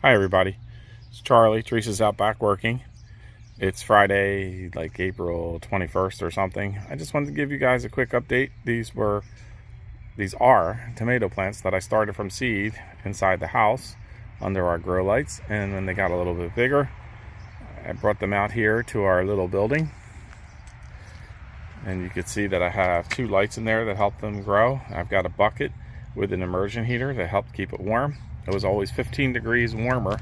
Hi everybody, it's Charlie. Teresa's out back working. It's Friday, like April 21st or something. I just wanted to give you guys a quick update. These are tomato plants that I started from seed inside the house under our grow lights, and when they got a little bit bigger, I brought them out here to our little building. And you can see that I have 2 lights in there that help them grow. I've got a bucket with an immersion heater that helped keep it warm. It was always 15 degrees warmer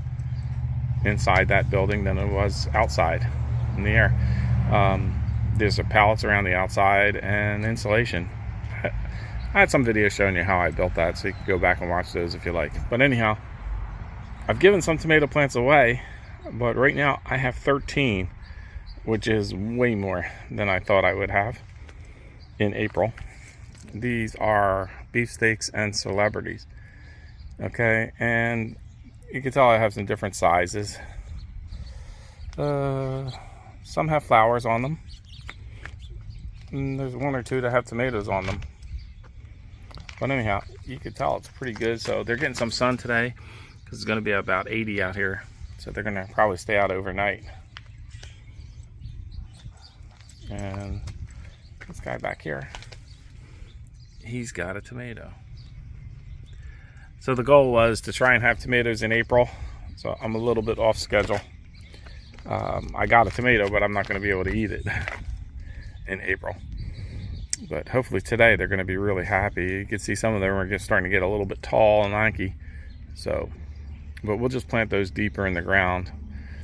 inside that building than it was outside in the air. There's pallets around the outside and insulation. I had some videos showing you how I built that, so you can go back and watch those if you like. But anyhow, I've given some tomato plants away, but right now I have 13, which is way more than I thought I would have in April. These are beefsteaks and celebrities. Okay, and you can tell I have some different sizes. Some have flowers on them, and there's 1 or 2 that have tomatoes on them. But anyhow, you can tell it's pretty good. So they're getting some sun today because it's going to be about 80 out here, so they're going to probably stay out overnight. And this guy back here, he's got a tomato. So the goal was to try and have tomatoes in April, so I'm a little bit off schedule. I got a tomato, but I'm not going to be able to eat it in April. But hopefully today they're going to be really happy. You can see some of them are just starting to get a little bit tall and lanky. So, but we'll just plant those deeper in the ground.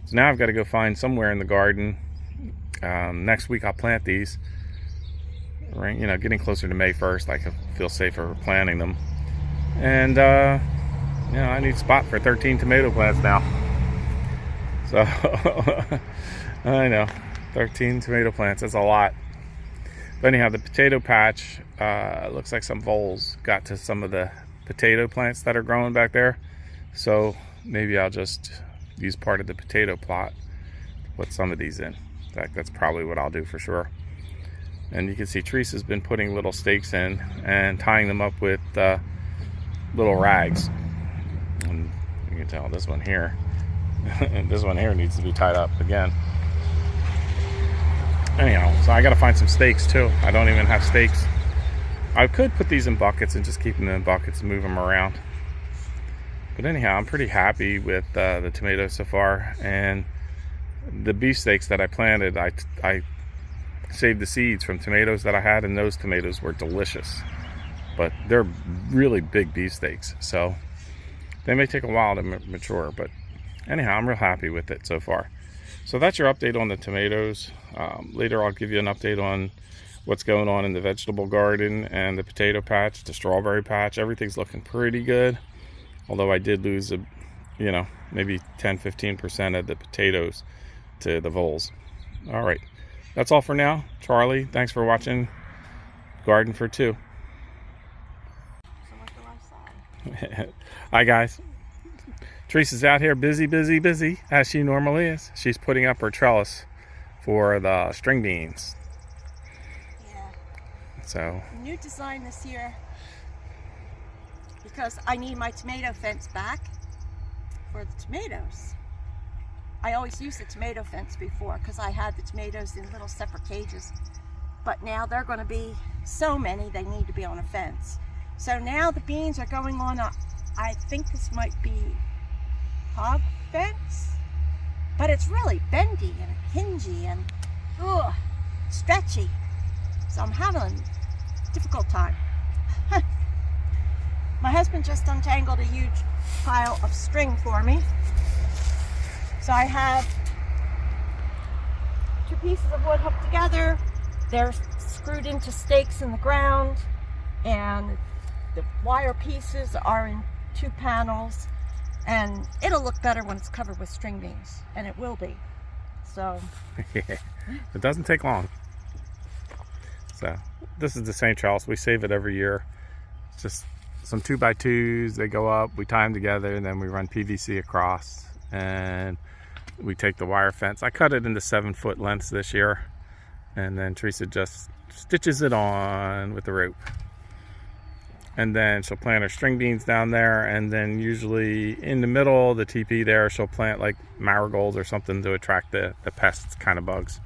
So now I've got to go find somewhere in the garden. Next week I'll plant these. Right, you know, getting closer to May 1st, I can feel safer planting them. And you know, I need a spot for 13 tomato plants now. So I know, 13 tomato plants, that's a lot. But anyhow, the potato patch, looks like some voles got to some of the potato plants that are growing back there. So maybe I'll just use part of the potato plot to put some of these in. In fact, that's probably what I'll do for sure. And you can see Teresa's been putting little stakes in and tying them up with little rags. And you can tell this one here, this one here needs to be tied up again. Anyhow, so I got to find some stakes too. I don't even have stakes. I could put these in buckets and just keep them in buckets and move them around. But anyhow, I'm pretty happy with the tomatoes so far. And the beefsteaks that I planted, I saved the seeds from tomatoes that I had, and those tomatoes were delicious. But they're really big beefsteaks, so they may take a while to mature. But anyhow, I'm real happy with it so far. So that's your update on the tomatoes. Later I'll give you an update on what's going on in the vegetable garden and the potato patch, the strawberry patch. Everything's looking pretty good, although I did lose you know, maybe 10-15% of the potatoes to the voles. All right, that's all for now. Charlie, thanks for watching Garden for 2. Hi guys, Teresa's out here busy as she normally is. She's putting up her trellis for the string beans. Yeah. So new design this year, because I need my tomato fence back for the tomatoes. I always used the tomato fence before because I had the tomatoes in little separate cages, but now they're going to be so many they need to be on a fence. So now the beans are going on I think this might be hog fence, but it's really bendy and hingy and stretchy. So I'm having a difficult time. My husband just untangled a huge pile of string for me. So I have 2 pieces of wood hooked together. They're screwed into stakes in the ground, and the wire pieces are in 2 panels, and it'll look better when it's covered with string beans, and it will be. So yeah, it doesn't take long. So this is the same trellis. We save it every year. It's just some 2x2s. They go up, we tie them together, and then we run PVC across, and we take the wire fence. I cut it into 7-foot lengths this year, and then Teresa just stitches it on with the rope. And then she'll plant her string beans down there, and then usually in the middle of the teepee there, she'll plant like marigolds or something to attract the pests kind of bugs.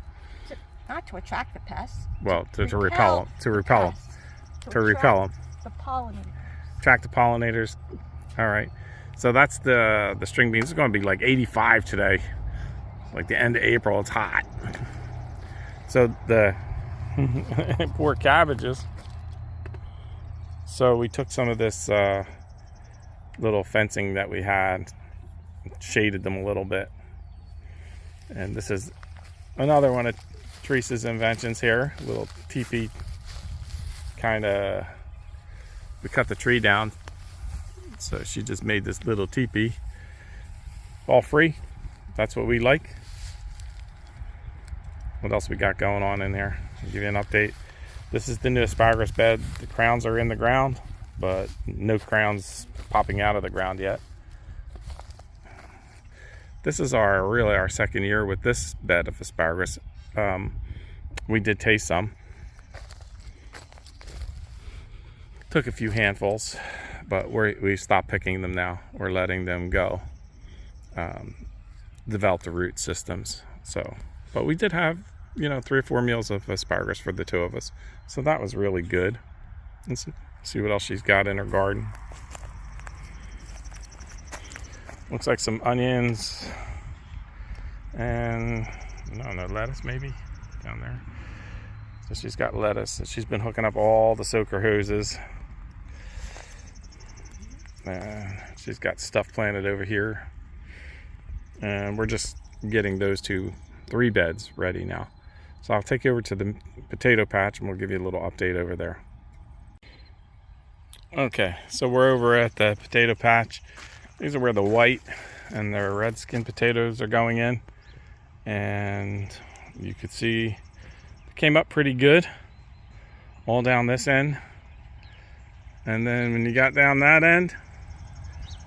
Not to attract the pests. Well, to repel them. To repel them. The pollinators. Attract the pollinators. All right. So that's the string beans. It's going to be like 85 today. Like the end of April. It's hot. So the poor cabbages. So we took some of this little fencing that we had, shaded them a little bit. And this is another one of Teresa's inventions here. A little teepee kind of, we cut the tree down. So she just made this little teepee, all free. That's what we like. What else we got going on in there? I'll give you an update. This is the new asparagus bed. The crowns are in the ground, but no crowns popping out of the ground yet. This is really our second year with this bed of asparagus. We did taste some. Took a few handfuls, but we stopped picking them now. We're letting them go. Develop the root systems. So, but we did have, 3 or 4 meals of asparagus for the 2 of us. So that was really good. Let's see what else she's got in her garden. Looks like some onions and, I don't know, lettuce maybe down there. So she's got lettuce. She's been hooking up all the soaker hoses. She's got stuff planted over here. And we're just getting those 3 beds ready now. So I'll take you over to the potato patch and we'll give you a little update over there. Okay, so we're over at the potato patch. These are where the white and the red skin potatoes are going in. And you could see it came up pretty good all down this end. And then when you got down that end,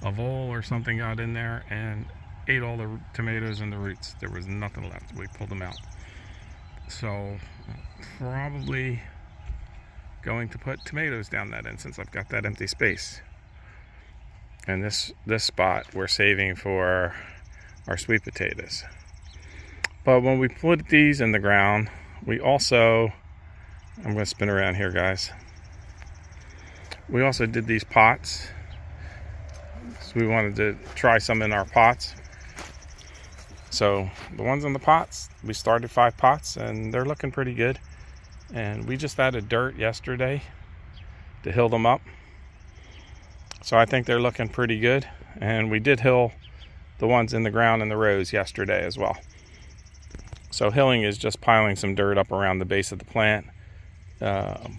a vole or something got in there and ate all the tomatoes and the roots. There was nothing left. We pulled them out. So probably going to put tomatoes down that end since I've got that empty space. And this spot we're saving for our sweet potatoes. But when we put these in the ground, we also, I'm going to spin around here, guys. We also did these pots. So we wanted to try some in our pots. So the ones in the pots, we started 5 pots and they're looking pretty good. And we just added dirt yesterday to hill them up. So I think they're looking pretty good. And we did hill the ones in the ground in the rows yesterday as well. So hilling is just piling some dirt up around the base of the plant.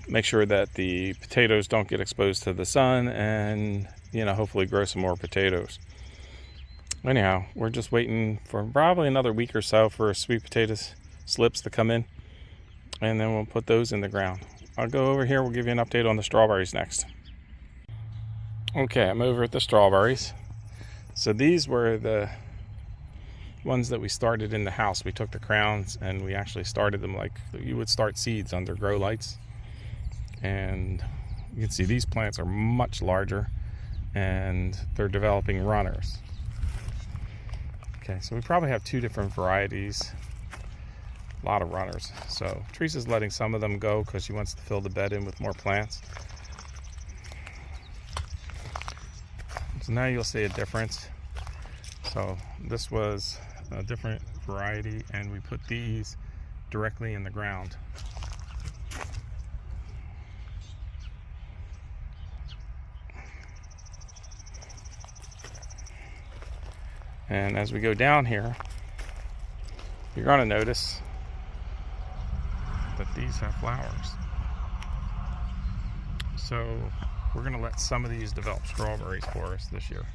Make sure that the potatoes don't get exposed to the sun and, hopefully grow some more potatoes. Anyhow, we're just waiting for probably another week or so for sweet potatoes slips to come in. And then we'll put those in the ground. I'll go over here. We'll give you an update on the strawberries next. Okay, I'm over at the strawberries. So these were the ones that we started in the house. We took the crowns and we actually started them like you would start seeds under grow lights. And you can see these plants are much larger and they're developing runners. Okay, so we probably have 2 different varieties. A lot of runners. So Teresa's letting some of them go because she wants to fill the bed in with more plants. So now you'll see a difference. So this was a different variety and we put these directly in the ground. And as we go down here, you're going to notice that these have flowers. So we're going to let some of these develop strawberries for us this year,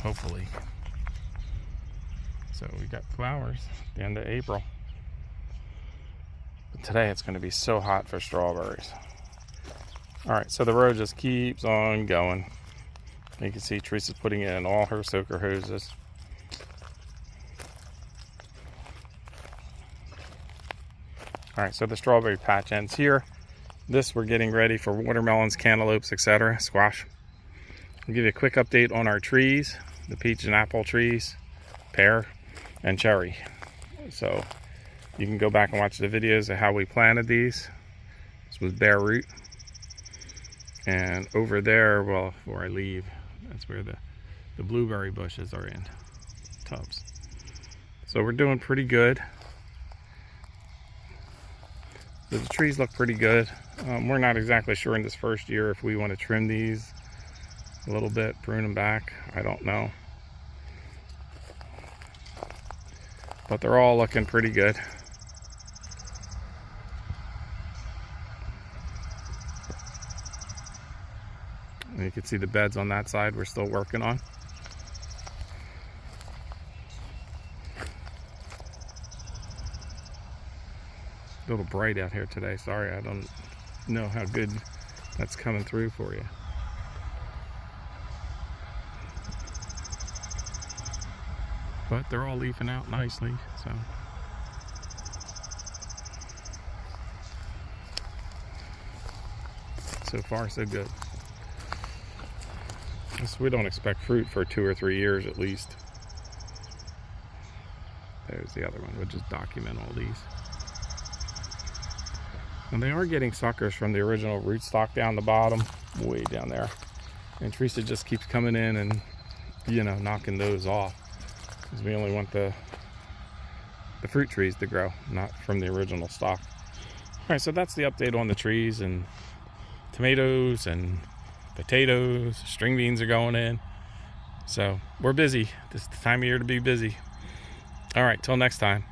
hopefully. So we got flowers at the end of April. But today it's going to be so hot for strawberries. Alright, so the road just keeps on going. You can see Teresa's putting in all her soaker hoses. Alright, so the strawberry patch ends here. This we're getting ready for watermelons, cantaloupes, etc., squash. I'll give you a quick update on our trees, the peach and apple trees, pear, and cherry. So you can go back and watch the videos of how we planted these. This was bare root. And over there, well, before I leave, that's where the blueberry bushes are in tubs. So we're doing pretty good. So the trees look pretty good. We're not exactly sure in this first year if we want to trim these a little bit, prune them back. I don't know. But they're all looking pretty good. And you can see the beds on that side we're still working on. A little bright out here today. Sorry, I don't know how good that's coming through for you. But they're all leafing out nicely, so far so good. We don't expect fruit for 2 or 3 years at least. There's the other one. We'll just document all these. And they are getting suckers from the original rootstock down the bottom, way down there. And Teresa just keeps coming in and, you know, knocking those off. Because we only want the fruit trees to grow, not from the original stock. Alright, so that's the update on the trees, and tomatoes and potatoes, string beans are going in. So we're busy. This is the time of year to be busy. Alright, till next time.